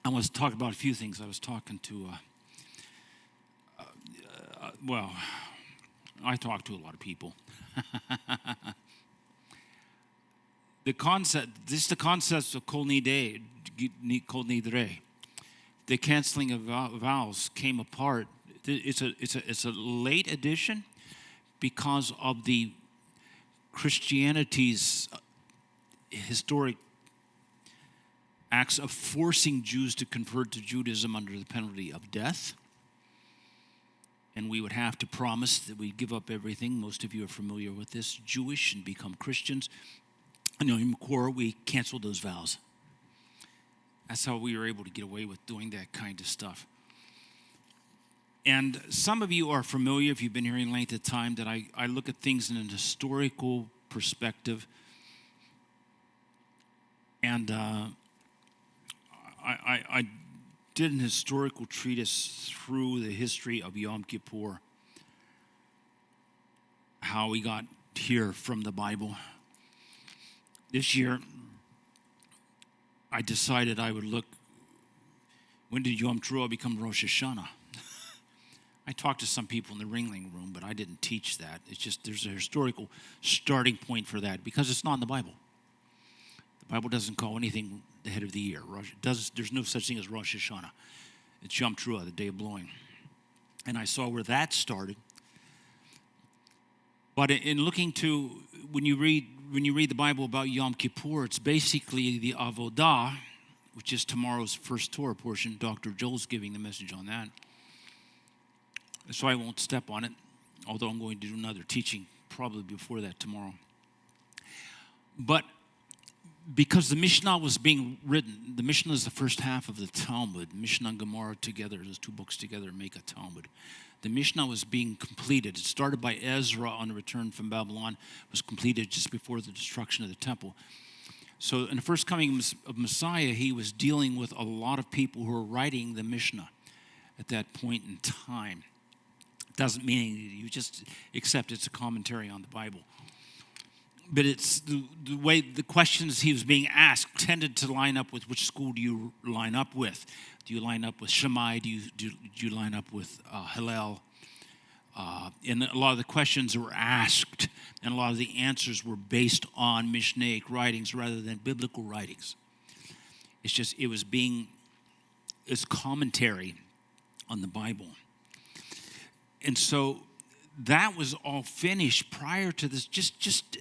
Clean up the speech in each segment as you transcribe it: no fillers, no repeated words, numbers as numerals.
I want to talk about a few things. I was talking to, I talk to a lot of people. The concept of Kol Nidre, the canceling of vowels came apart. It's a late addition because of the Christianity's historic acts of forcing Jews to convert to Judaism under the penalty of death. And we would have to promise that we'd give up everything. Most of you are familiar with this, Jewish, and become Christians. And in Kippur, we canceled those vows. That's how we were able to get away with doing that kind of stuff. And some of you are familiar, if you've been here in length of time, that I look at things in an historical perspective. And I did an historical treatise through the history of Yom Kippur, how we got here from the Bible. This year, I decided I would look, when did Yom Teruah become Rosh Hashanah? I talked to some people in the Ringling Room, but I didn't teach that. It's just there's a historical starting point for that because it's not in the Bible. The Bible doesn't call anything the head of the year. There's no such thing as Rosh Hashanah. It's Yom Teruah, the day of blowing. And I saw where that started. But in looking to, when you read the Bible about Yom Kippur, it's basically the Avodah, which is tomorrow's first Torah portion. Dr. Joel's giving the message on that. So I won't step on it, although I'm going to do another teaching probably before that tomorrow. But because the Mishnah was being written, the Mishnah is the first half of the Talmud. Mishnah and Gemara together, those two books together make a Talmud. The Mishnah was being completed. It started by Ezra on the return from Babylon, was completed just before the destruction of the temple. So in the first coming of Messiah, he was dealing with a lot of people who were writing the Mishnah at that point in time. Doesn't mean you just accept it's a commentary on the Bible. But it's the way the questions he was being asked tended to line up with which school do you line up with. Do you line up with Shammai? Do you line up with Hillel? And a lot of the questions were asked, and a lot of the answers were based on Mishnaic writings rather than biblical writings. It's commentary on the Bible. And so that was all finished prior to this, just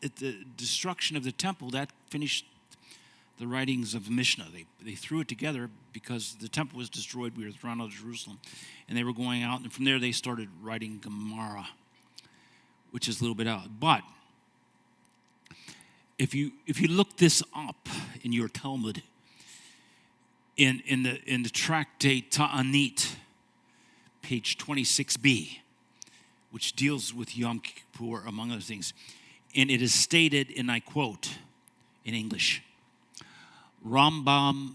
at the destruction of the temple. That finished the writings of Mishnah. They threw it together because the temple was destroyed. We were thrown out of Jerusalem. And they were going out, and from there they started writing Gemara, which is a little bit out. But if you look this up in your Talmud, in the tractate Ta'anit, page 26b, which deals with Yom Kippur, among other things. And it is stated, and I quote in English, Rabban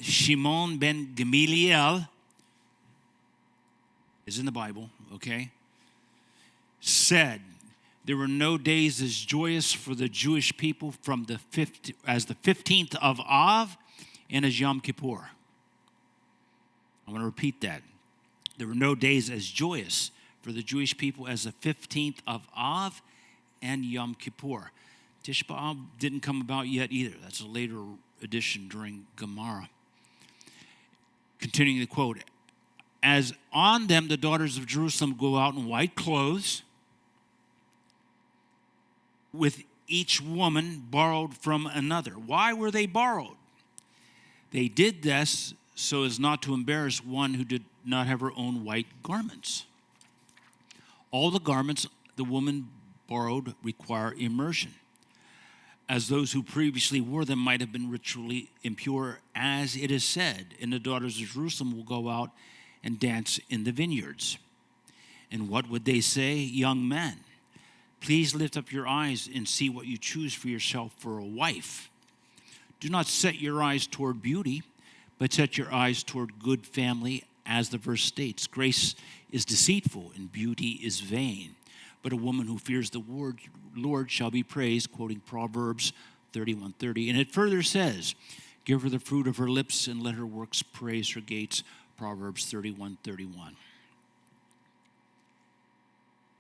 Shimon ben Gamaliel, is in the Bible, okay, said, there were no days as joyous for the Jewish people as the 15th of Av and as Yom Kippur. I want to repeat that. There were no days as joyous for the Jewish people as the 15th of Av and Yom Kippur. Tish B'Av didn't come about yet either. That's a later addition during Gemara. Continuing the quote, as on them the daughters of Jerusalem go out in white clothes, with each woman borrowed from another. Why were they borrowed? They did this so as not to embarrass one who did not have her own white garments. All the garments the woman borrowed require immersion, as those who previously wore them might have been ritually impure, as it is said, and the daughters of Jerusalem will go out and dance in the vineyards. And what would they say? Young men, please lift up your eyes and see what you choose for yourself for a wife. Do not set your eyes toward beauty, but set your eyes toward good family, as the verse states. Grace is deceitful and beauty is vain, but a woman who fears the Lord shall be praised, quoting Proverbs 31:30. And it further says, Give her the fruit of her lips, and let her works praise her gates. Proverbs 31:31.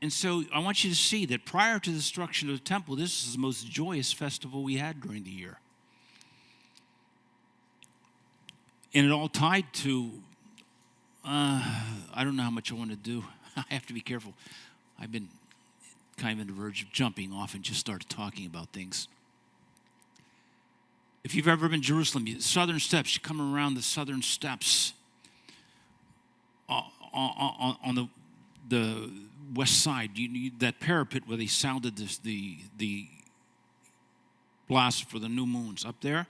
And so I want you to see that prior to the destruction of the temple, this is the most joyous festival we had during the year. And it all tied to, I don't know how much I want to do. I have to be careful. I've been kind of on the verge of jumping off and just started talking about things. If you've ever been to Jerusalem, southern steps, you come around the southern steps on the west side, that parapet where they sounded the blast for the new moons up there.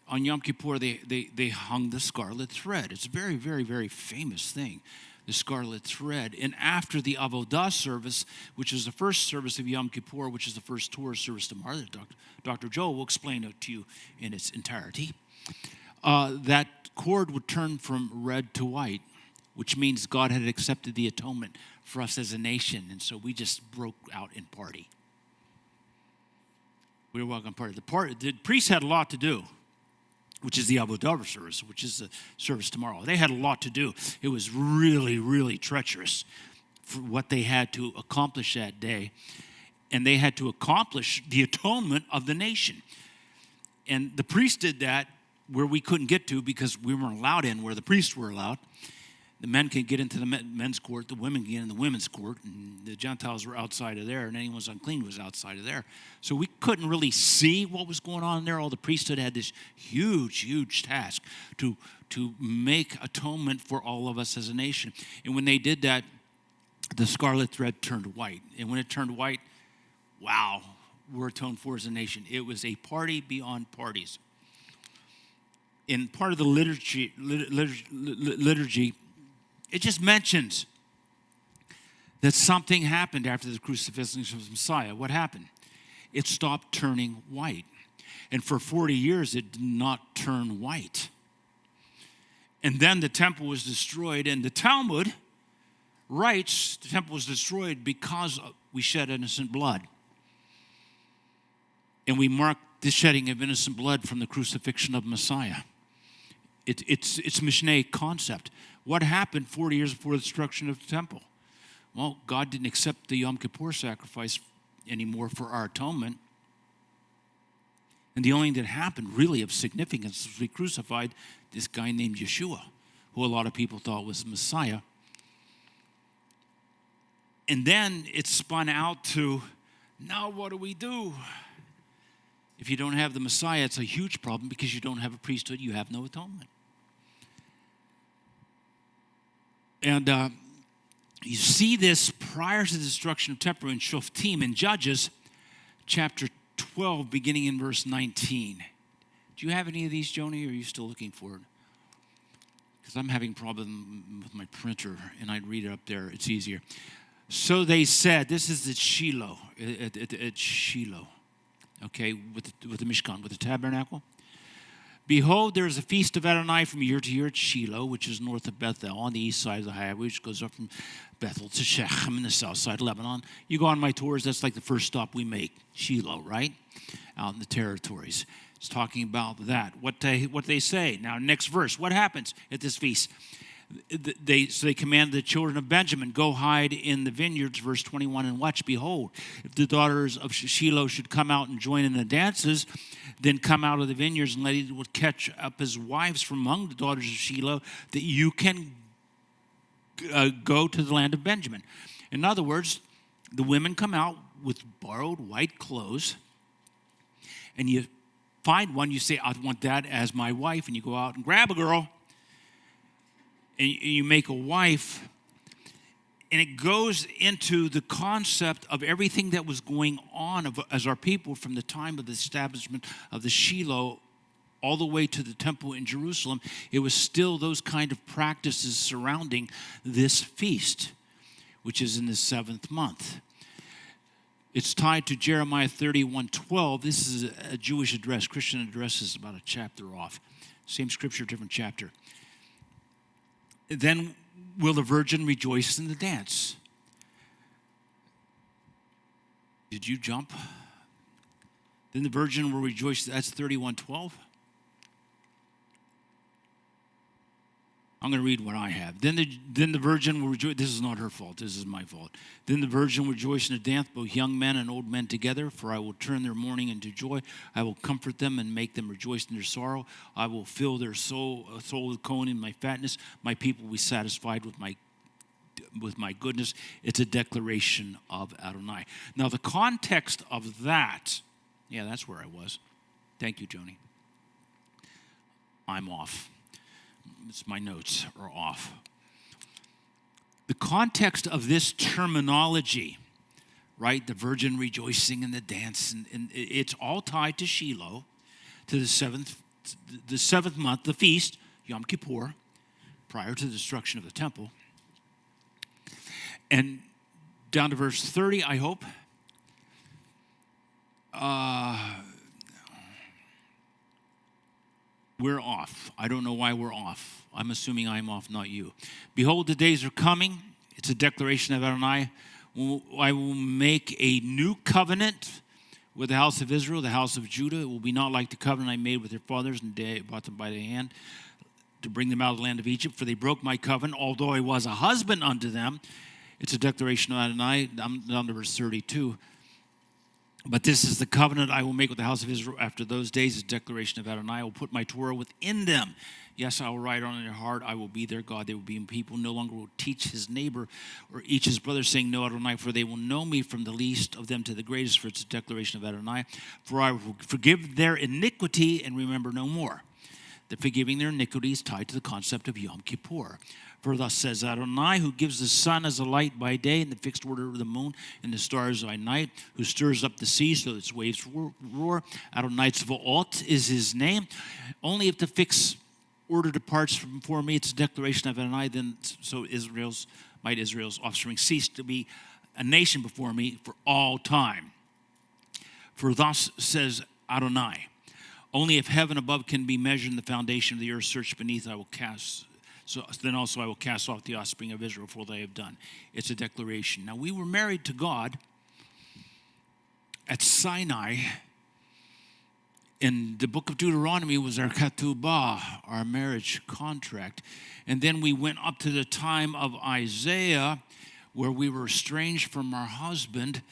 On Yom Kippur, they hung the scarlet thread. It's a very, very, very famous thing, the scarlet thread. And after the Avodah service, which is the first service of Yom Kippur, which is the first Torah service tomorrow, that Dr. Joe will explain it to you in its entirety, that cord would turn from red to white, which means God had accepted the atonement for us as a nation. And so we just broke out in party. We were walking party. The priests had a lot to do, which is the Avodah service, which is the service tomorrow. They had a lot to do. It was really, really treacherous for what they had to accomplish that day. And they had to accomplish the atonement of the nation. And the priests did that where we couldn't get to because we weren't allowed in where the priests were allowed. The men could get into the men's court, the women could get in the women's court, and the Gentiles were outside of there, and anyone who was unclean was outside of there. So we couldn't really see what was going on there. All the priesthood had this huge, huge task to make atonement for all of us as a nation. And when they did that, the scarlet thread turned white. And when it turned white, wow, we're atoned for as a nation. It was a party beyond parties. In part of the liturgy, it just mentions that something happened after the crucifixion of Messiah. What happened? It stopped turning white. And for 40 years, it did not turn white. And then the temple was destroyed, and the Talmud writes the temple was destroyed because we shed innocent blood. And we mark the shedding of innocent blood from the crucifixion of Messiah. It's Mishneh concept. What happened 40 years before the destruction of the temple? Well, God didn't accept the Yom Kippur sacrifice anymore for our atonement. And the only thing that happened really of significance was we crucified this guy named Yeshua, who a lot of people thought was the Messiah. And then it spun out to, now what do we do? If you don't have the Messiah, it's a huge problem because you don't have a priesthood, you have no atonement. And you see this prior to the destruction of temple in Shoftim in Judges chapter 12, beginning in verse 19. Do you have any of these, Joni, or are you still looking for it? Because I'm having a problem with my printer, and I'd read it up there. It's easier. So they said, this is at Shiloh, at Shiloh, okay, with the Mishkan, with the tabernacle. Behold, there is a feast of Adonai from year to year at Shiloh, which is north of Bethel, on the east side of the highway, which goes up from Bethel to Shechem in the south side of Lebanon. You go on my tours, that's like the first stop we make, Shiloh, right? Out in the territories. It's talking about that, what they say. Now, next verse, what happens at this feast? So they commanded the children of Benjamin, go hide in the vineyards, verse 21, and watch. Behold, if the daughters of Shiloh should come out and join in the dances, then come out of the vineyards, and ladies would catch up as wives from among the daughters of Shiloh, that you can go to the land of Benjamin. In other words, the women come out with borrowed white clothes, and you find one, you say, I want that as my wife, and you go out and grab a girl, and you make a wife, and it goes into the concept of everything that was going on as our people from the time of the establishment of the Shiloh all the way to the temple in Jerusalem. It was still those kind of practices surrounding this feast, which is in the 7th month. It's tied to Jeremiah 31:12. This is a Jewish address. Christian address is about a chapter off. Same scripture, different chapter. Then will the virgin rejoice in the dance? Did you jump? Then the virgin will rejoice. That's 31:12. I'm going to read what I have. Then the virgin will rejoice. This is not her fault. This is my fault. Then the virgin will rejoice in the dance, both young men and old men together. For I will turn their mourning into joy. I will comfort them and make them rejoice in their sorrow. I will fill their soul with corn in my fatness. My people will be satisfied with my goodness. It's a declaration of Adonai. Now the context of that, yeah, that's where I was. Thank you, Joni. I'm off. My notes are off. The context of this terminology, right? The virgin rejoicing and the dance, and it's all tied to Shiloh, to the seventh month, the feast, Yom Kippur, prior to the destruction of the temple. And down to verse 30, I hope. We're off. I don't know why we're off. I'm assuming I'm off, not you. Behold, the days are coming. It's a declaration of Adonai. I will make a new covenant with the house of Israel, the house of Judah. It will be not like the covenant I made with their fathers and I brought them by the hand to bring them out of the land of Egypt. For they broke my covenant, although I was a husband unto them. It's a declaration of Adonai. I'm down to verse 32. But this is the covenant I will make with the house of Israel after those days, a declaration of Adonai. I will put my Torah within them. Yes, I will write on their heart. I will be their God. They will be my people. No longer will teach his neighbor or each his brother, saying, No Adonai, for they will know me from the least of them to the greatest, for it's a declaration of Adonai. For I will forgive their iniquity and remember no more. The forgiving their iniquity is tied to the concept of Yom Kippur. For thus says Adonai, who gives the sun as a light by day and the fixed order of the moon and the stars by night, who stirs up the sea so its waves roar. Adonai Tzvaot is his name. Only if the fixed order departs from before me, it's a declaration of Adonai, then so Israel's offspring cease to be a nation before me for all time. For thus says Adonai, only if heaven above can be measured and the foundation of the earth searched beneath, I will cast. So then also I will cast off the offspring of Israel for what they have done. It's a declaration. Now we were married to God at Sinai. In the book of Deuteronomy was our ketubah, our marriage contract. And then we went up to the time of Isaiah where we were estranged from our husband.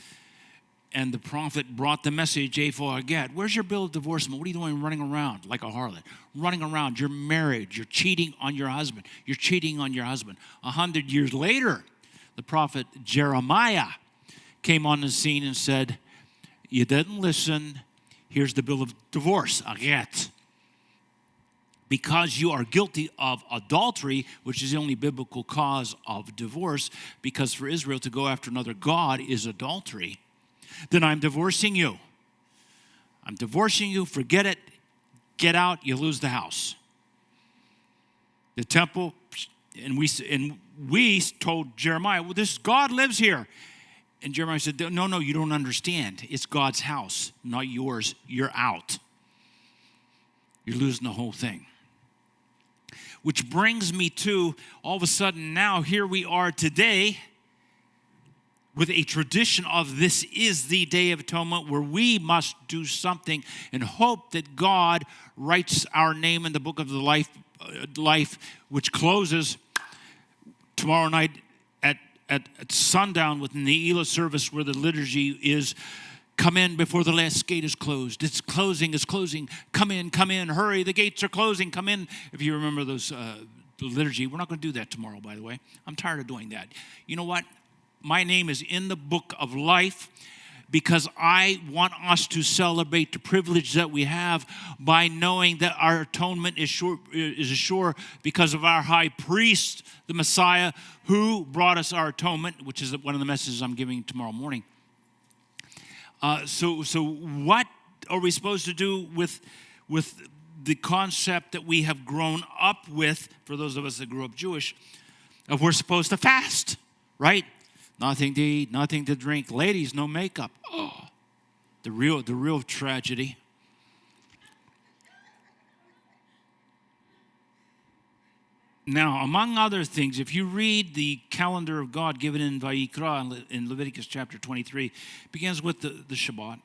And the prophet brought the message, A for Agat. Where's your bill of divorcement? What are you doing running around like a harlot? Running around. You're married. You're cheating on your husband. You're cheating on your husband. 100 years later, the prophet Jeremiah came on the scene and said, you didn't listen. Here's the bill of divorce, Agat. Because you are guilty of adultery, which is the only biblical cause of divorce, because for Israel to go after another god is adultery, then I'm divorcing you. I'm divorcing you. Forget it. Get out. You lose the house. The temple, and we told Jeremiah, well, this God lives here. And Jeremiah said, no, you don't understand. It's God's house, not yours. You're out. You're losing the whole thing. Which brings me to, all of a sudden now, here we are today, with a tradition of this is the Day of Atonement where we must do something and hope that God writes our name in the book of the life which closes tomorrow night at sundown with the Ne'ilah service where the liturgy is come in before the last gate is closed. It's closing. Come in, hurry, the gates are closing, come in. If you remember those the liturgy, we're not going to do that tomorrow, by the way. I'm tired of doing that. You know what? My name is in the book of life because I want us to celebrate the privilege that we have by knowing that our atonement is sure because of our high priest, the Messiah, who brought us our atonement, which is one of the messages I'm giving tomorrow morning. So what are we supposed to do with the concept that we have grown up with, for those of us that grew up Jewish, of we're supposed to fast, right? Nothing to eat, nothing to drink. Ladies, no makeup. Oh, the real tragedy. Now, among other things, if you read the calendar of God given in Vayikra in Leviticus chapter 23, it begins with the Shabbat.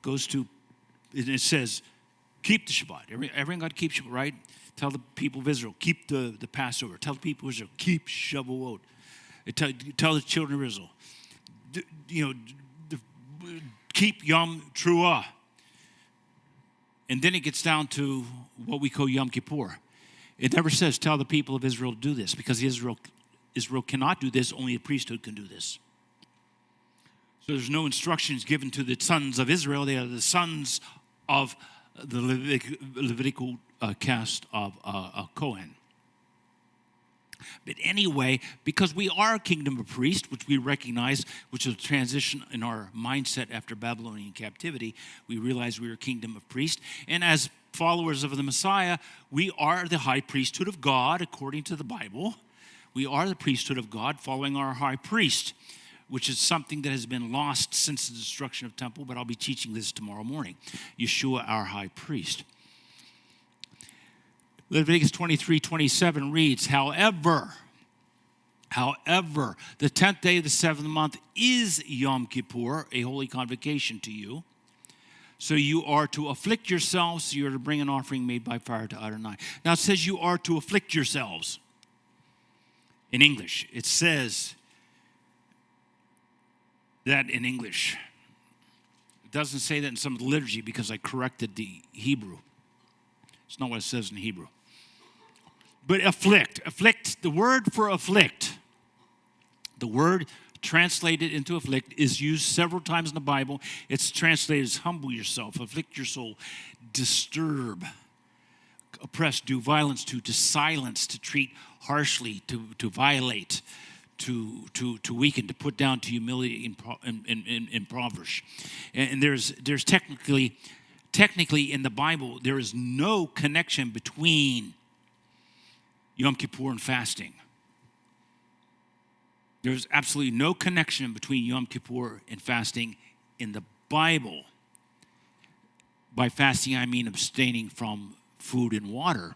Goes to, it says, Keep the Shabbat. Everyone got to keep Shabbat, right? Tell the people of Israel, keep the Passover. Tell the people of Israel, keep Shavuot. Tell the children of Israel, keep Yom Teruah. And then it gets down to what we call Yom Kippur. It never says tell the people of Israel to do this, because Israel cannot do this. Only the priesthood can do this. So there's no instructions given to the sons of Israel. They are the sons of the Levitical caste of Cohen. But anyway, because we are a kingdom of priests, which we recognize, which is a transition in our mindset after Babylonian captivity, we realize we are a kingdom of priests. And as followers of the Messiah, we are the high priesthood of God, according to the Bible. We are the priesthood of God, following our high priest, which is something that has been lost since the destruction of the temple, but I'll be teaching this tomorrow morning. Yeshua, our high priest. Leviticus 23:27 reads, However, the 10th day of the 7th month is Yom Kippur, a holy convocation to you. So you are to afflict yourselves, you are to bring an offering made by fire to Adonai. Now it says you are to afflict yourselves. In English, it says that in English. It doesn't say that in some of the liturgy because I corrected the Hebrew. It's not what it says in Hebrew. But afflict, the word for afflict, the word translated into afflict is used several times in the Bible. It's translated as humble yourself, afflict your soul, disturb, oppress, do violence to silence, to treat harshly, to violate, to weaken, to put down, to humiliate, impoverish. And there's technically in the Bible, there is no connection between Yom Kippur and fasting. There's absolutely no connection between Yom Kippur and fasting in the Bible. By fasting, I mean abstaining from food and water,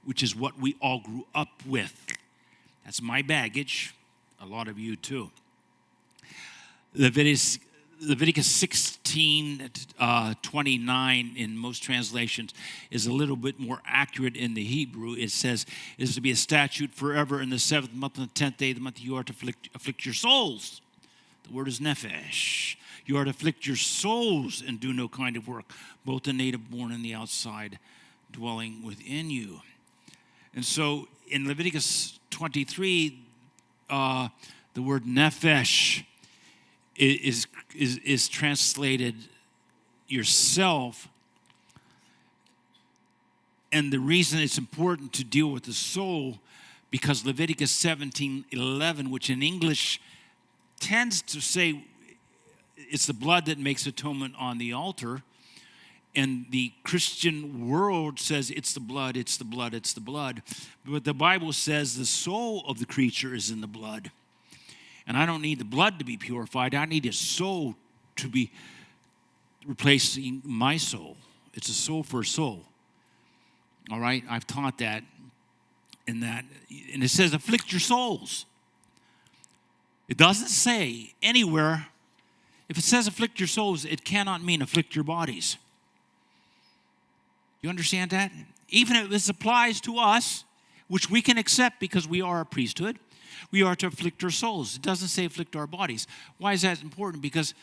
which is what we all grew up with. That's my baggage. A lot of you too. Leviticus 16:29 in most translations is a little bit more accurate in the Hebrew. It says, it is to be a statute forever in the 7th month and the 10th day of the month you are to afflict your souls. The word is nephesh. You are to afflict your souls and do no kind of work, both the native born and the outside dwelling within you. And so in Leviticus 23, the word nephesh is translated yourself. And the reason it's important to deal with the soul, because Leviticus 17:11, which in English tends to say it's the blood that makes atonement on the altar, and the Christian world says it's the blood, it's the blood, it's the blood. But the Bible says the soul of the creature is in the blood. And I don't need the blood to be purified. I need a soul to be replacing my soul. It's a soul for a soul. All right? I've taught that in that. And it says, afflict your souls. It doesn't say anywhere. If it says afflict your souls, it cannot mean afflict your bodies. You understand that? Even if this applies to us, which we can accept because we are a priesthood, we are to afflict our souls. It doesn't say afflict our bodies. Why is that important? Because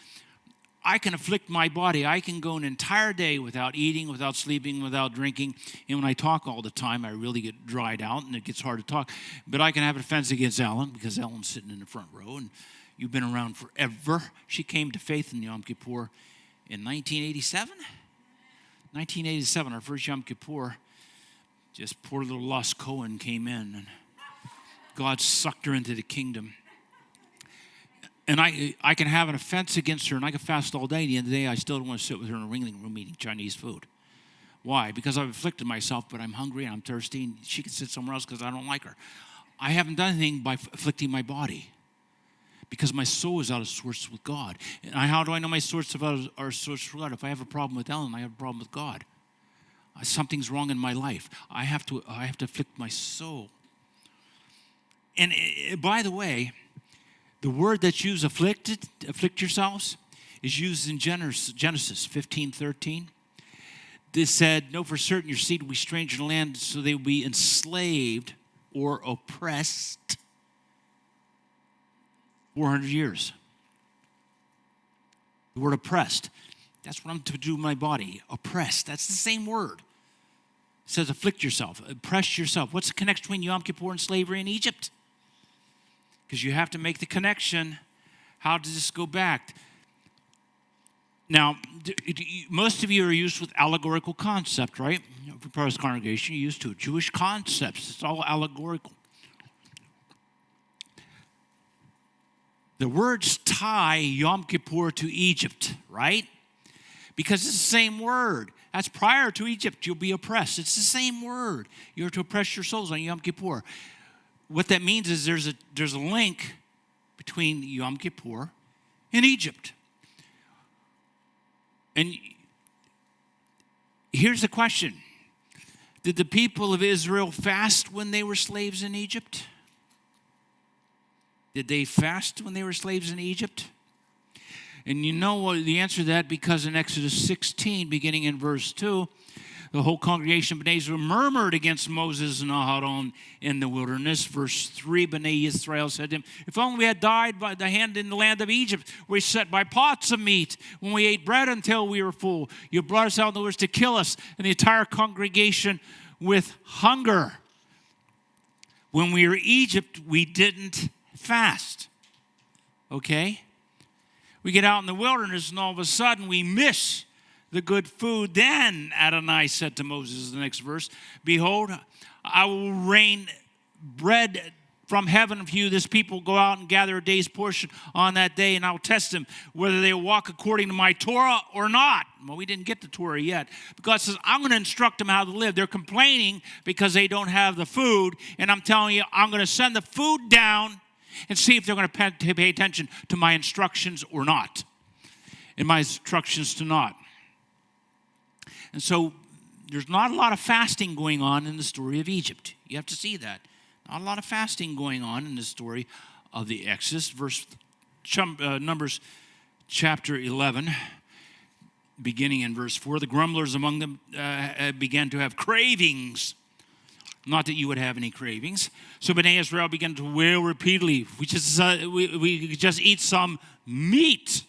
I can afflict my body. I can go an entire day without eating, without sleeping, without drinking. And when I talk all the time, I really get dried out and it gets hard to talk. But I can have an offense against Ellen because Ellen's sitting in the front row and you've been around forever. She came to faith in Yom Kippur in 1987. 1987, our first Yom Kippur, just poor little lost Cohen came in and God sucked her into the kingdom. And I can have an offense against her and I can fast all day. At the end of the day, I still don't want to sit with her in a ringling room eating Chinese food. Why? Because I've afflicted myself, but I'm hungry and I'm thirsty and she can sit somewhere else because I don't like her. I haven't done anything by afflicting my body because my soul is out of source with God. And how do I know my source are source with God? If I have a problem with Ellen, I have a problem with God. Something's wrong in my life. I have to afflict my soul. And by the way, the word that's used, afflict yourselves, is used in Genesis 15:13. They said, know for certain your seed will be strange in the land, so they will be enslaved or oppressed 400 years. The word oppressed, that's what I'm to do with my body. Oppressed, that's the same word. It says afflict yourself, oppress yourself. What's the connection between Yom Kippur and slavery in Egypt? Because you have to make the connection. How does this go back? Now, most of you are used with allegorical concept, right? For part of this congregation, you're used to it. Jewish concepts, it's all allegorical. The words tie Yom Kippur to Egypt, right? Because it's the same word. That's prior to Egypt, you'll be oppressed. It's the same word. You're to oppress your souls on Yom Kippur. What that means is there's a link between Yom Kippur and Egypt. And here's the question. Did the people of Israel fast when they were slaves in Egypt? Did they fast when they were slaves in Egypt? And you know the answer to that, because in Exodus 16, beginning in verse 2, the whole congregation of Bnei Israel murmured against Moses and Aharon in the wilderness. Verse 3, Bnei Israel said to him, if only we had died by the hand in the land of Egypt, where we sat by pots of meat, when we ate bread until we were full. You brought us out in the wilderness to kill us and the entire congregation with hunger. When we were in Egypt, we didn't fast. Okay? We get out in the wilderness and all of a sudden we miss the good food. Then Adonai said to Moses, the next verse, behold, I will rain bread from heaven for you. This people will go out and gather a day's portion on that day, and I'll test them whether they walk according to my Torah or not. Well, we didn't get the Torah yet. But God says, I'm going to instruct them how to live. They're complaining because they don't have the food, and I'm telling you, I'm going to send the food down and see if they're going to pay attention to my instructions or not. And my instructions to not. And so there's not a lot of fasting going on in the story of Egypt. You have to see that. Not a lot of fasting going on in the story of the Exodus. Numbers chapter 11, beginning in verse 4. The grumblers among them began to have cravings. Not that you would have any cravings. So Bnei Israel began to wail repeatedly. We just eat some meat.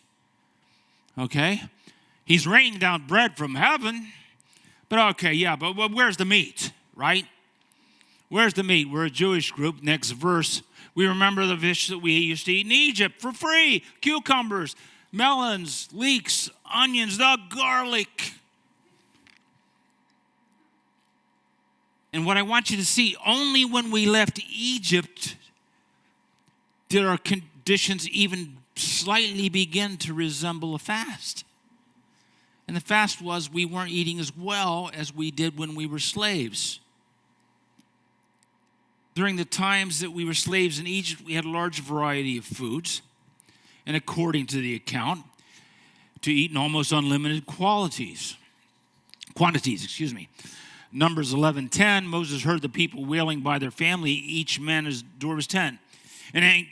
Okay? He's raining down bread from heaven. But okay, yeah, but where's the meat, right? Where's the meat? We're a Jewish group. Next verse. We remember the fish that we used to eat in Egypt for free. Cucumbers, melons, leeks, onions, the garlic. And what I want you to see, only when we left Egypt did our conditions even slightly begin to resemble a fast. And the fast was we weren't eating as well as we did when we were slaves. During the times that we were slaves in Egypt, we had a large variety of foods. And according to the account, to eat in almost unlimited quantities. Numbers 11:10, Moses heard the people wailing by their family, each man his door of his tent. And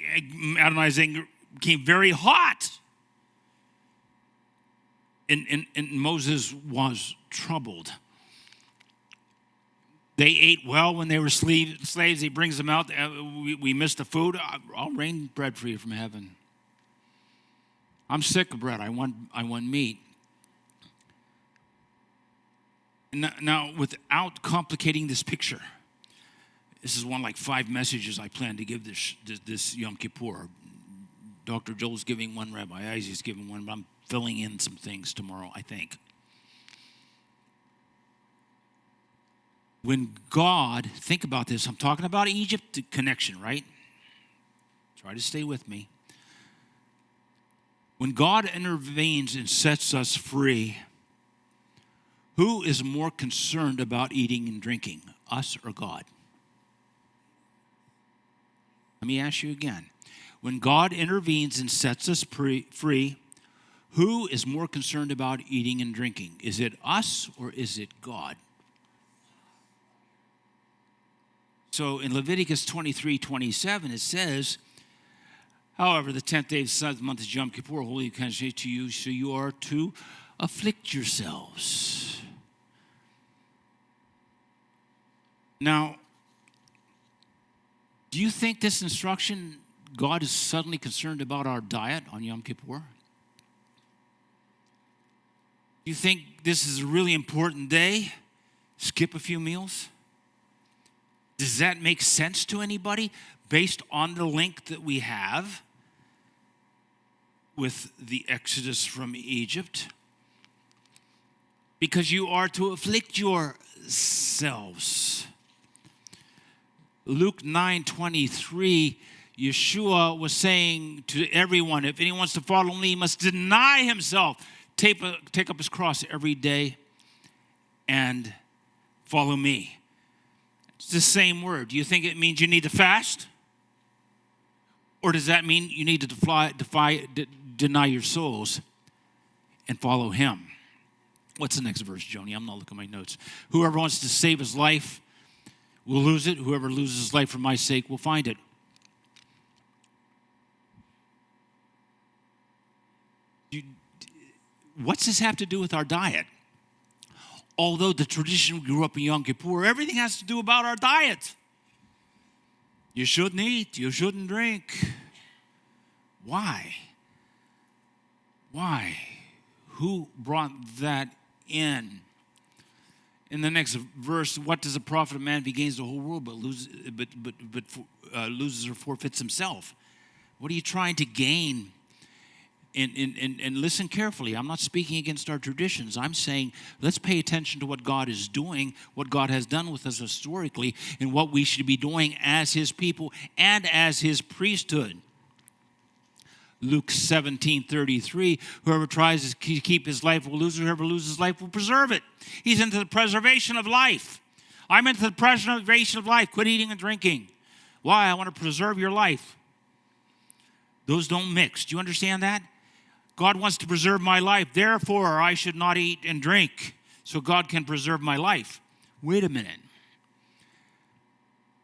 Adonai's anger became very hot. And Moses was troubled. They ate well when they were slaves. He brings them out. We missed the food. I'll rain bread for you from heaven. I'm sick of bread. I want meat. Now, without complicating this picture, this is one like 5 messages I plan to give this Yom Kippur. Dr. Joel's giving one, Rabbi Isaac's giving one, but I'm filling in some things tomorrow, I think. When God, think about this, I'm talking about Egypt, the connection, right? Try to stay with me. When God intervenes and sets us free, who is more concerned about eating and drinking, us or God? Let me ask you again. When God intervenes and sets us free, who is more concerned about eating and drinking? Is it us or is it God? So in Leviticus 23:27, it says, however, the 10th day of the 7th month is Yom Kippur, holy consecration to you, so you are to afflict yourselves. Now, do you think this instruction, God is suddenly concerned about our diet on Yom Kippur? Do you think this is a really important day? Skip a few meals? Does that make sense to anybody based on the link that we have with the Exodus from Egypt? Because you are to afflict yourselves. Luke 9:23, Yeshua was saying to everyone, if anyone wants to follow me, he must deny himself, take up his cross every day, and follow me. It's the same word. Do you think it means you need to fast? Or does that mean you need to deny your souls and follow him? What's the next verse, Joni? I'm not looking at my notes. Whoever wants to save his life will lose it. Whoever loses his life for my sake will find it. What's this have to do with our diet? Although the tradition we grew up in Yom Kippur, everything has to do about our diet. You shouldn't eat. You shouldn't drink. Why? Why? Who brought that in? In the next verse, what does it profit a man if he gains the whole world but loses or forfeits himself? What are you trying to gain? And listen carefully. I'm not speaking against our traditions. I'm saying let's pay attention to what God is doing, what God has done with us historically, and what we should be doing as his people and as his priesthood. Luke 17:33, whoever tries to keep his life will lose it, whoever loses his life will preserve it. He's into the preservation of life. I'm into the preservation of life. Quit eating and drinking. Why? I want to preserve your life. Those don't mix. Do you understand that? God wants to preserve my life. Therefore, I should not eat and drink so God can preserve my life. Wait a minute.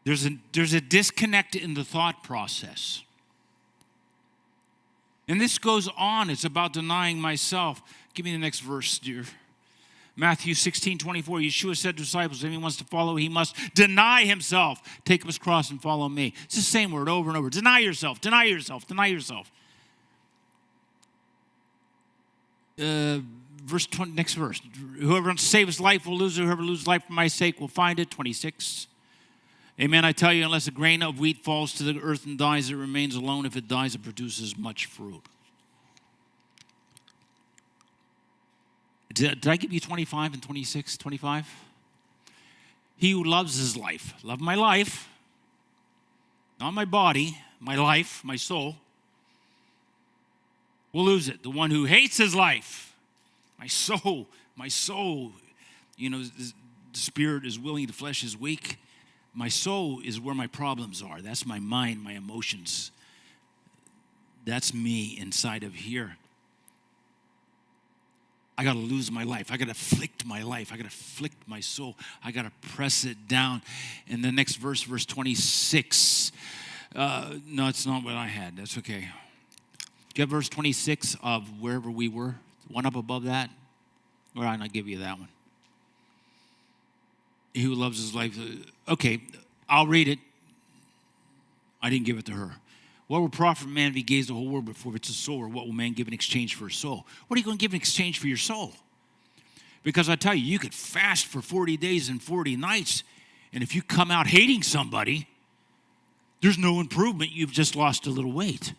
There's a disconnect in the thought process. And this goes on. It's about denying myself. Give me the next verse, dear. Matthew 16:24. Yeshua said to disciples, if anyone wants to follow, he must deny himself, take up his cross and follow me. It's the same word over and over. Deny yourself, deny yourself, deny yourself. Verse 20, next verse. Whoever wants to save his life will lose it. Whoever loses life for my sake will find it. 26. Amen, I tell you, unless a grain of wheat falls to the earth and dies, it remains alone. If it dies, it produces much fruit. Did I give you 25 and 26, 25? He who loves his life, love my life, not my body, my life, my soul, will lose it. The one who hates his life, my soul, you know, the spirit is willing, the flesh is weak. My soul is where my problems are. That's my mind, my emotions. That's me inside of here. I got to lose my life. I got to afflict my life. I got to afflict my soul. I got to press it down. And the next verse, verse 26. No, it's not what I had. That's okay. Do you have verse 26 of wherever we were? One up above that? All right, I'll give you that one. He who loves his life. Okay, I'll read it. I didn't give it to her. What will profit man if he gains the whole world but forfeits his soul? Or what will man give in exchange for his soul? What are you going to give in exchange for your soul? Because I tell you, you could fast for 40 days and 40 nights, and if you come out hating somebody, there's no improvement. You've just lost a little weight.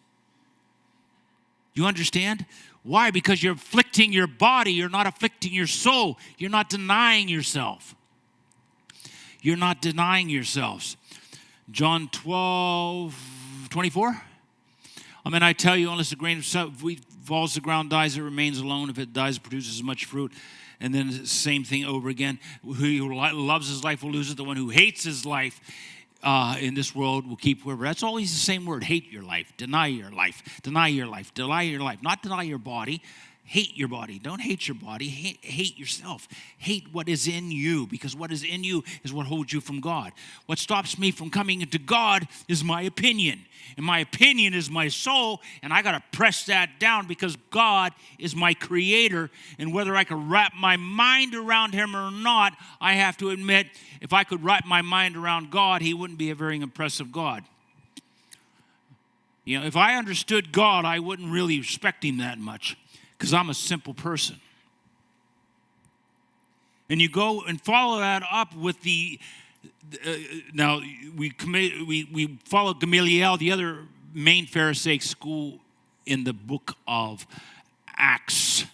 You understand? Why? Because you're afflicting your body. You're not afflicting your soul. You're not denying yourself. You're not denying yourselves. John 12:24. Amen, I tell you, unless a grain of wheat falls to the ground, dies, it remains alone. If it dies, it produces much fruit. And then the same thing over again. Who loves his life will lose it. The one who hates his life in this world will keep forever. That's always the same word. Hate your life. Deny your life. Deny your life. Deny your life. Not deny your body. hate your body. Don't hate your body. Hate yourself. Hate what is in you, because what is in you is what holds you from God. What stops me from coming into God is my opinion. And my opinion is my soul, and I got to press that down because God is my creator. And whether I can wrap my mind around him or not, I have to admit, if I could wrap my mind around God, he wouldn't be a very impressive God. You know, if I understood God, I wouldn't really respect him that much because I'm a simple person. And you go and follow that up with now we follow Gamaliel, the other main Pharisaic school in the book of Acts.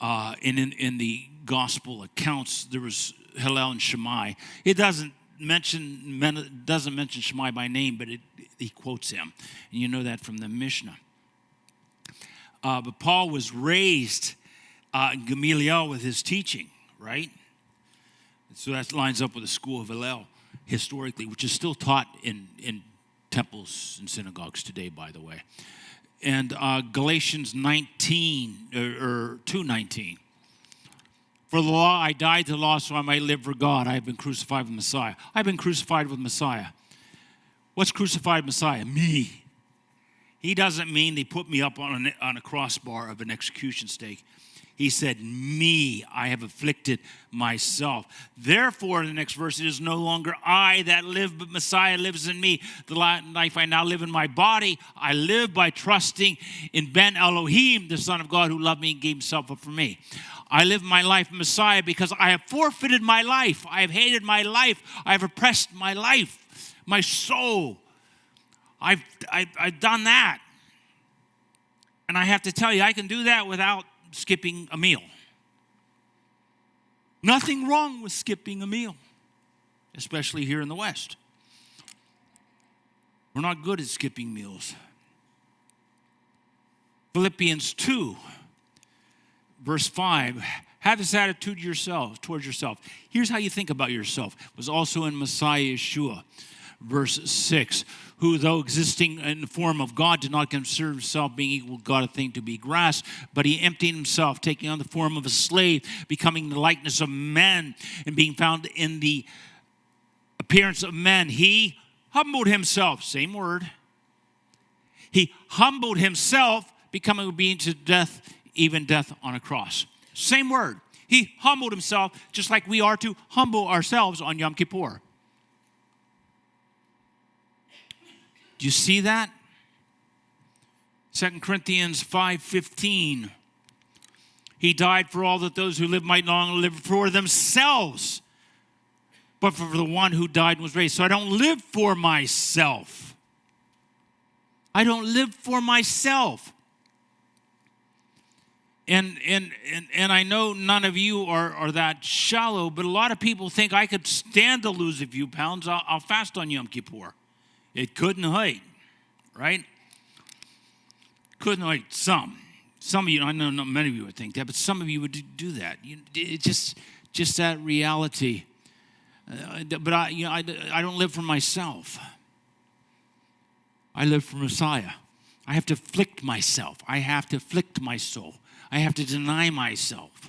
In the gospel accounts, there was Hillel and Shammai. It doesn't mention Shammai by name, but he quotes him. And you know that from the Mishnah. But Paul was raised in Gamaliel with his teaching, right? So that lines up with the school of Hillel historically, which is still taught in temples and synagogues today, by the way. And Galatians 19, or 2:19. For the law, I died to the law so I might live for God. I have been crucified with Messiah. I've been crucified with Messiah. What's crucified Messiah? Me. He doesn't mean they put me up on a crossbar of an execution stake. He said, me, I have afflicted myself. Therefore, in the next verse, it is no longer I that live, but Messiah lives in me. The life I now live in my body, I live by trusting in Ben Elohim, the Son of God, who loved me and gave himself up for me. I live my life in Messiah because I have forfeited my life. I have hated my life. I have oppressed my life, my soul. I've done that. And I have to tell you, I can do that without skipping a meal. Nothing wrong with skipping a meal, especially here in the West. We're not good at skipping meals. Philippians 2, verse 5, have this attitude towards yourself. Here's how you think about yourself. It was also in Messiah Yeshua. Verse 6, who though existing in the form of God did not consider himself being equal with God a thing to be grasped, but he emptied himself, taking on the form of a slave, becoming the likeness of men, and being found in the appearance of men. He humbled himself, same word. He humbled himself, becoming obedient to death, even death on a cross. Same word. He humbled himself, just like we are to humble ourselves on Yom Kippur. Do you see that? 2 Corinthians 5:15. He died for all that those who live might no longer live for themselves, but for the one who died and was raised. So I don't live for myself. I don't live for myself. And I know none of you are that shallow, but a lot of people think I could stand to lose a few pounds. I'll fast on Yom Kippur. It couldn't hurt, right? Couldn't hurt some. Some of you, I know not many of you would think that, but some of you would do that. It's just that reality. But I don't live for myself. I live for Messiah. I have to afflict myself. I have to afflict my soul. I have to deny myself.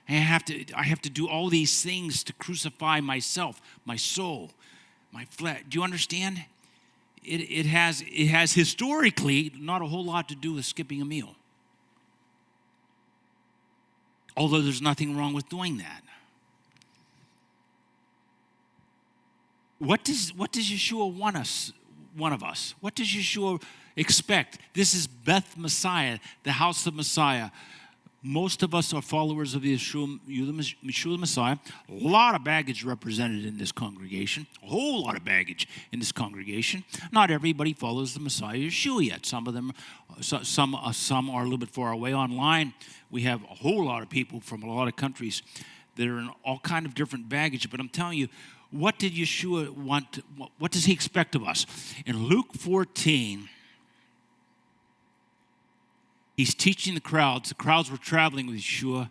I have to do all these things to crucify myself, my soul, my flesh. Do you understand? It has historically not a whole lot to do with skipping a meal. Although there's nothing wrong with doing that. What does Yeshua want of us? What does Yeshua expect? This is Beth Messiah, the house of Messiah. Most of us are followers of the Yeshua Messiah. A lot of baggage represented in this congregation. A whole lot of baggage in this congregation. Not everybody follows the Messiah Yeshua yet. Some of them, some are a little bit far away. Online, we have a whole lot of people from a lot of countries that are in all kind of different baggage. But I'm telling you, what did Yeshua want? What does he expect of us? In Luke 14, he's teaching the crowds. The crowds were traveling with Yeshua.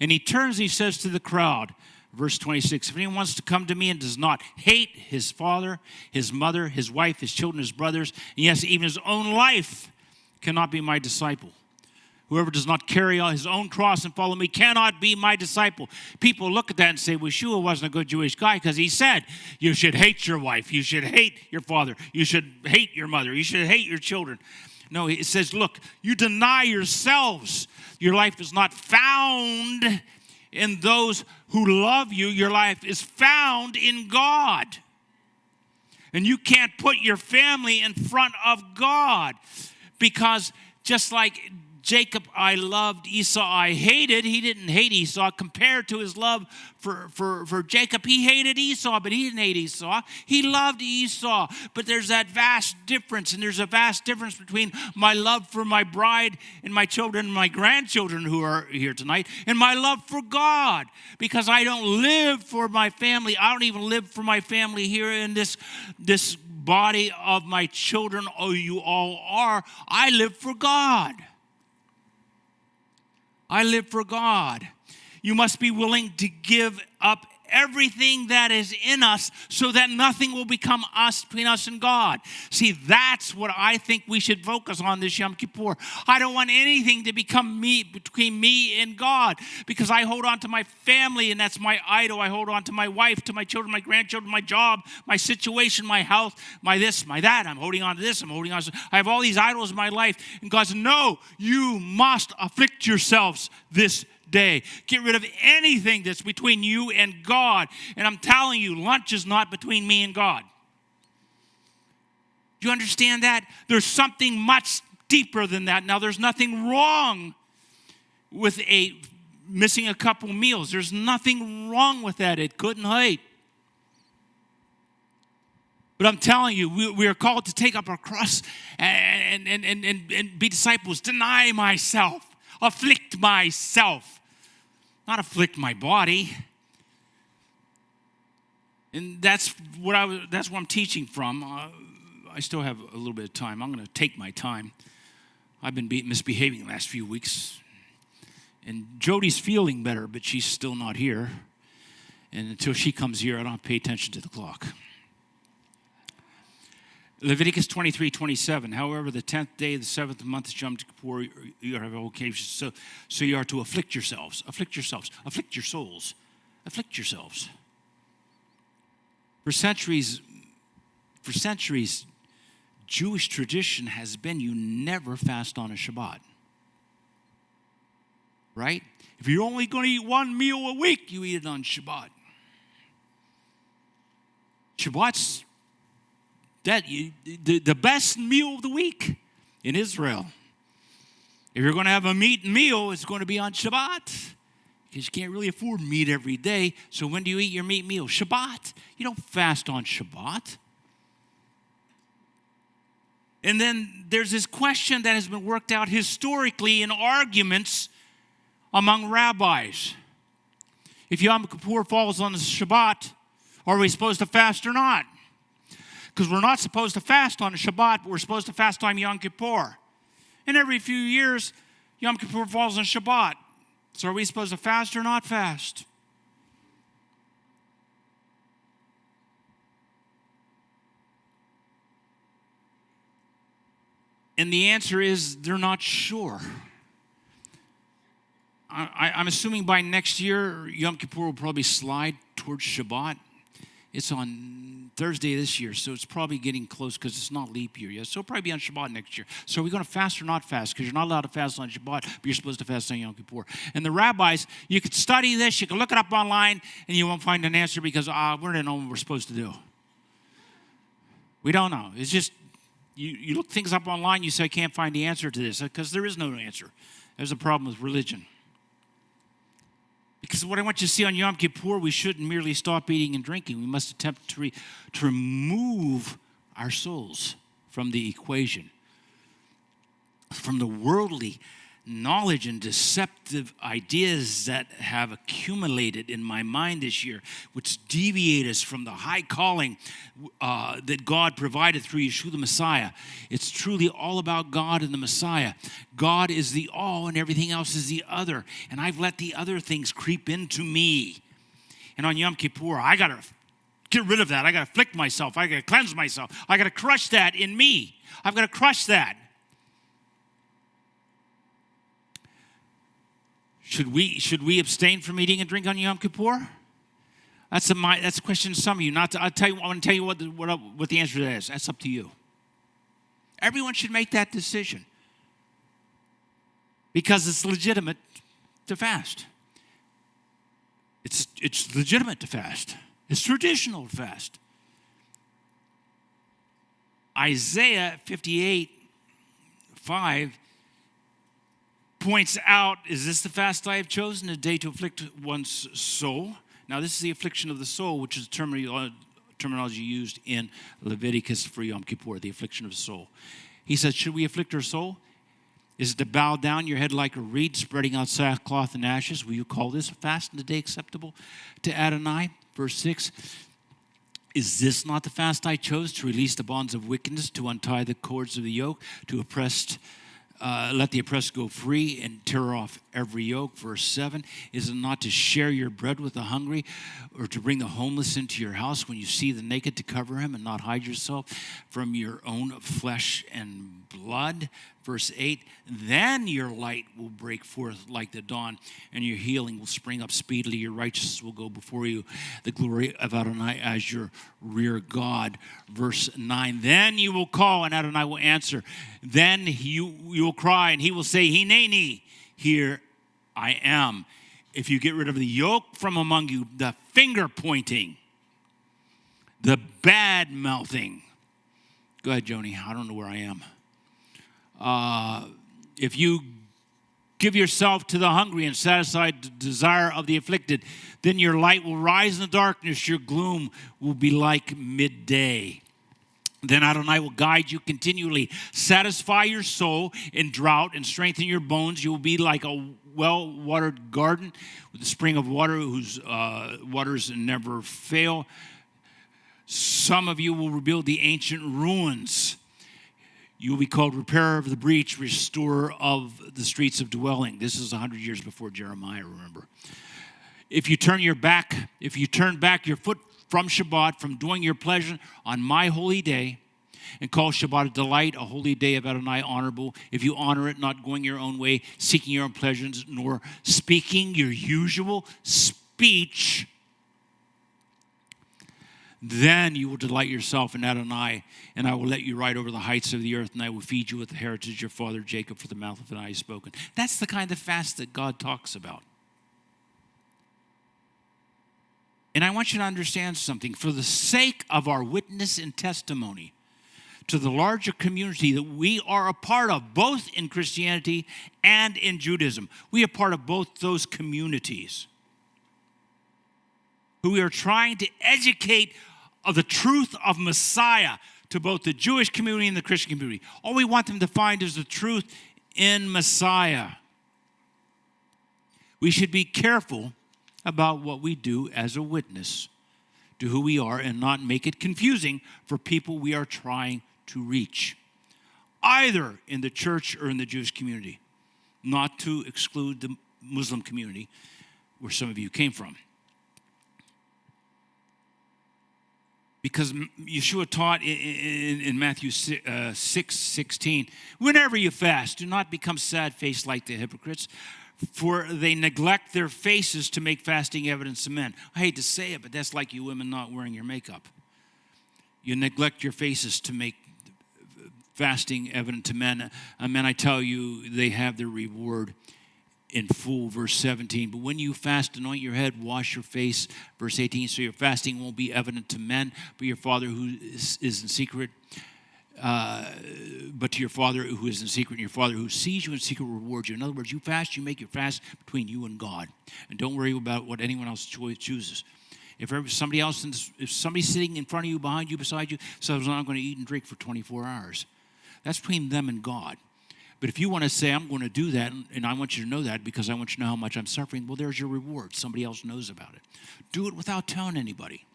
And he turns, he says to the crowd, verse 26, if anyone wants to come to me and does not hate his father, his mother, his wife, his children, his brothers, and yes, even his own life, cannot be my disciple. Whoever does not carry on his own cross and follow me cannot be my disciple. People look at that and say, well, Yeshua wasn't a good Jewish guy because he said you should hate your wife, you should hate your father, you should hate your mother, you should hate your children. No, it says, look, you deny yourselves. Your life is not found in those who love you. Your life is found in God. And you can't put your family in front of God, because just like Jacob I loved, Esau I hated, he didn't hate Esau. Compared to his love for Jacob, he hated Esau, but he didn't hate Esau. He loved Esau. But there's that vast difference, and there's a vast difference between my love for my bride and my children and my grandchildren who are here tonight, and my love for God, because I don't live for my family. I don't even live for my family here in this body of my children. Oh, you all are. I live for God. I live for God. You must be willing to give up everything that is in us so that nothing will become us, between us and God. See, that's what I think we should focus on this Yom Kippur. I don't want anything to become me, between me and God, because I hold on to my family, and that's my idol. I hold on to my wife, to my children, my grandchildren, my job, my situation, my health, my this, my that. I'm holding on to this. I'm holding on to this. I have all these idols in my life. And God says, no, you must afflict yourselves this day. Get rid of anything that's between you and God. And I'm telling you, lunch is not between me and God. Do you understand that? There's something much deeper than that. Now, there's nothing wrong with missing a couple meals. There's nothing wrong with that. It couldn't hurt. But I'm telling you, we are called to take up our cross and be disciples. Deny myself. Afflict myself. Not afflict my body. And that's what I'm teaching from. I still have a little bit of time. I'm going to take my time. I've been misbehaving the last few weeks. And Jody's feeling better, but she's still not here. And until she comes here, I don't have to pay attention to the clock. Leviticus 23:27. However, the 10th day of the 7th month is Yom Kippur. You have occasion. So you are to afflict yourselves. Afflict yourselves. Afflict your souls. Afflict yourselves. For centuries, Jewish tradition has been you never fast on a Shabbat. Right? If you're only going to eat one meal a week, you eat it on Shabbat. Shabbat's the best meal of the week in Israel. If you're going to have a meat meal, it's going to be on Shabbat, because you can't really afford meat every day. So when do you eat your meat meal? Shabbat. You don't fast on Shabbat. And then there's this question that has been worked out historically in arguments among rabbis. If Yom Kippur falls on the Shabbat, are we supposed to fast or not? Because we're not supposed to fast on a Shabbat, but we're supposed to fast on Yom Kippur. And every few years, Yom Kippur falls on Shabbat. So are we supposed to fast or not fast? And the answer is they're not sure. I'm assuming by next year, Yom Kippur will probably slide towards Shabbat. It's on Thursday this year, so it's probably getting close because it's not leap year yet. So it'll probably be on Shabbat next year. So are we going to fast or not fast? Because you're not allowed to fast on Shabbat, but you're supposed to fast on Yom Kippur. And the rabbis, you could study this, you can look it up online, and you won't find an answer because we don't know what we're supposed to do. We don't know. It's just, you look things up online, you say, I can't find the answer to this, because there is no answer. There's a problem with religion. Because what I want you to see on Yom Kippur, we shouldn't merely stop eating and drinking. We must attempt to remove our souls from the equation, from the worldly knowledge and deceptive ideas that have accumulated in my mind this year, which deviate us from the high calling that God provided through Yeshua the Messiah. It's truly all about God and the Messiah. God is the all and everything else is the other. And I've let the other things creep into me. And on Yom Kippur, I got to get rid of that. I got to afflict myself. I got to cleanse myself. I got to crush that in me. I've got to crush that. Should we abstain from eating and drink on Yom Kippur? That's a question to some of you. I want to tell you what the answer to that is. That's up to you. Everyone should make that decision because it's legitimate to fast. It's legitimate to fast. It's traditional to fast. Isaiah 58:5 points out, is this the fast I have chosen, a day to afflict one's soul? Now, this is the affliction of the soul, which is terminology used in Leviticus for Yom Kippur, the affliction of the soul. He says, should we afflict our soul? Is it to bow down your head like a reed, spreading out sackcloth and ashes? Will you call this a fast in the day acceptable to Adonai? Verse 6, is this not the fast I chose, to release the bonds of wickedness, to untie the cords of the yoke, to let the oppressed go free and tear off every yoke? Verse 7, is it not to share your bread with the hungry, or to bring the homeless into your house when you see the naked, to cover him and not hide yourself from your own flesh and blood? Verse 8, then your light will break forth like the dawn, and your healing will spring up speedily. Your righteousness will go before you, the glory of Adonai as your rear guard. Verse 9, then you will call, and Adonai will answer. Then you will cry, and he will say, Hineni, here I am. If you get rid of the yoke from among you, the finger pointing, the bad mouthing. Go ahead, Joni. I don't know where I am. If you give yourself to the hungry and satisfy the desire of the afflicted, then your light will rise in the darkness, your gloom will be like midday. Then Adonai will guide you continually, satisfy your soul in drought and strengthen your bones. You will be like a well-watered garden with a spring of water whose waters never fail. Some of you will rebuild the ancient ruins. You will be called repairer of the breach, restorer of the streets of dwelling. This is 100 years before Jeremiah, remember. If you turn back your foot from Shabbat, from doing your pleasure on my holy day, and call Shabbat a delight, a holy day of Adonai honorable, if you honor it, not going your own way, seeking your own pleasures, nor speaking your usual speech, then you will delight yourself in Adonai, and I will let you ride over the heights of the earth, and I will feed you with the heritage of your father Jacob, for the mouth of Adonai has spoken. That's the kind of fast that God talks about. And I want you to understand something. For the sake of our witness and testimony to the larger community that we are a part of, both in Christianity and in Judaism, we are part of both those communities who we are trying to educate of the truth of Messiah to both the Jewish community and the Christian community. All we want them to find is the truth in Messiah. We should be careful about what we do as a witness to who we are and not make it confusing for people we are trying to reach, either in the church or in the Jewish community, not to exclude the Muslim community where some of you came from. Because Yeshua taught in Matthew 6:16, whenever you fast, do not become sad-faced like the hypocrites, for they neglect their faces to make fasting evident to men. I hate to say it, but that's like you women not wearing your makeup. You neglect your faces to make fasting evident to men. Men, I tell you, they have their reward in full. Verse 17, but when you fast, anoint your head, wash your face. Verse 18, so your fasting won't be evident to men, but your Father who is in secret. But to your Father who is in secret, and your Father who sees you in secret will reward you. In other words, you fast, you make your fast between you and God. And don't worry about what anyone else chooses. If somebody's sitting in front of you, behind you, beside you, says, I'm going to eat and drink for 24 hours. That's between them and God. But if you want to say, I'm going to do that, and I want you to know that because I want you to know how much I'm suffering, well, there's your reward. Somebody else knows about it. Do it without telling anybody.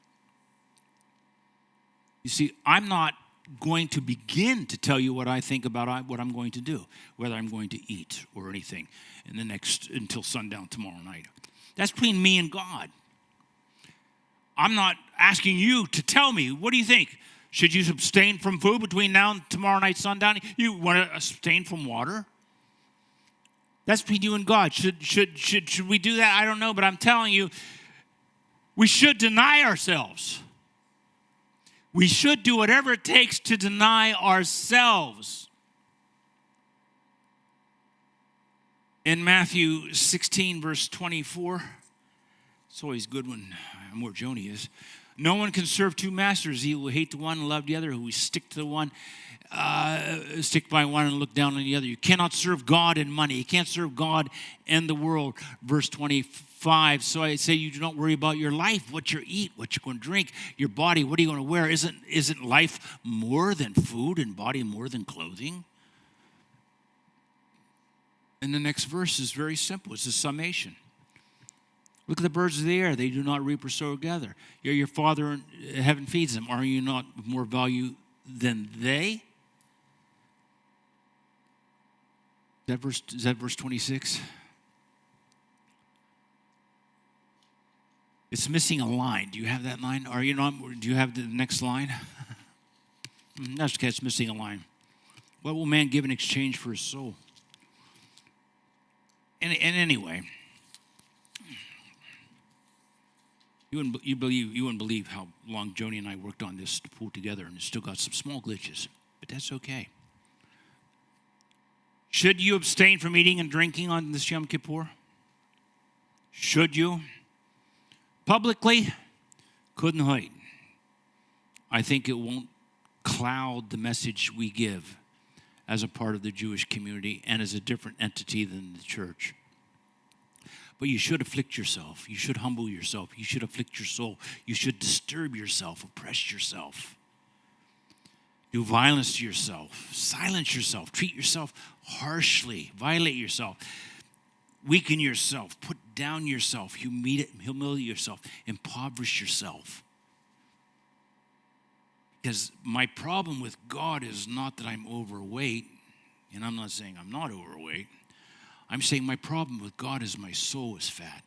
You see, I'm not going to begin to tell you what I think about what I'm going to do, whether I'm going to eat or anything until sundown tomorrow night. That's between me and God. I'm not asking you to tell me, what do you think? Should you abstain from food between now and tomorrow night sundown? You want to abstain from water? That's between you and God. Should we do that? I don't know, but I'm telling you, we should deny ourselves. We should do whatever it takes to deny ourselves. In Matthew 16, verse 24, it's always good when where Joni is. No one can serve two masters. He will hate the one and love the other. Who will stick to the one, stick by one and look down on the other. You cannot serve God and money. You can't serve God and the world. Verse 25. So I say you do not worry about your life, what you eat, what you're going to drink, your body, what are you going to wear? Isn't life more than food and body more than clothing? And the next verse is very simple. It's a summation. Look at the birds of the air. They do not reap or sow together. Your Father in heaven feeds them. Are you not of more value than they? Is that verse 26? It's missing a line. Do you have that line? Are you not? Do you have the next line? That's okay. It's missing a line. What will man give in exchange for his soul? And anyway, you wouldn't believe how long Joni and I worked on this to pull together, and it's still got some small glitches, but that's okay. Should you abstain from eating and drinking on this Yom Kippur? Should you? Publicly, couldn't hurt. I think it won't cloud the message we give as a part of the Jewish community and as a different entity than the church. But you should afflict yourself. You should humble yourself. You should afflict your soul. You should disturb yourself, oppress yourself. Do violence to yourself. Silence yourself. Treat yourself harshly. Violate yourself. Weaken yourself. Put down yourself. Humiliate yourself. Impoverish yourself. Because my problem with God is not that I'm overweight, and I'm not saying I'm not overweight. I'm saying my problem with God is my soul is fat.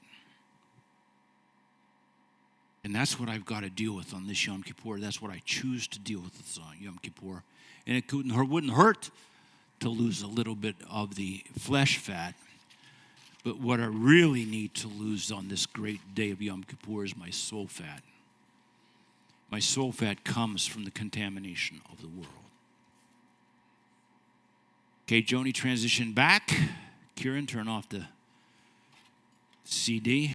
And that's what I've got to deal with on this Yom Kippur. That's what I choose to deal with this Yom Kippur. And it wouldn't hurt to lose a little bit of the flesh fat. But what I really need to lose on this great day of Yom Kippur is my soul fat. My soul fat comes from the contamination of the world. Okay, Joni, transition back. Kieran, turn off the CD.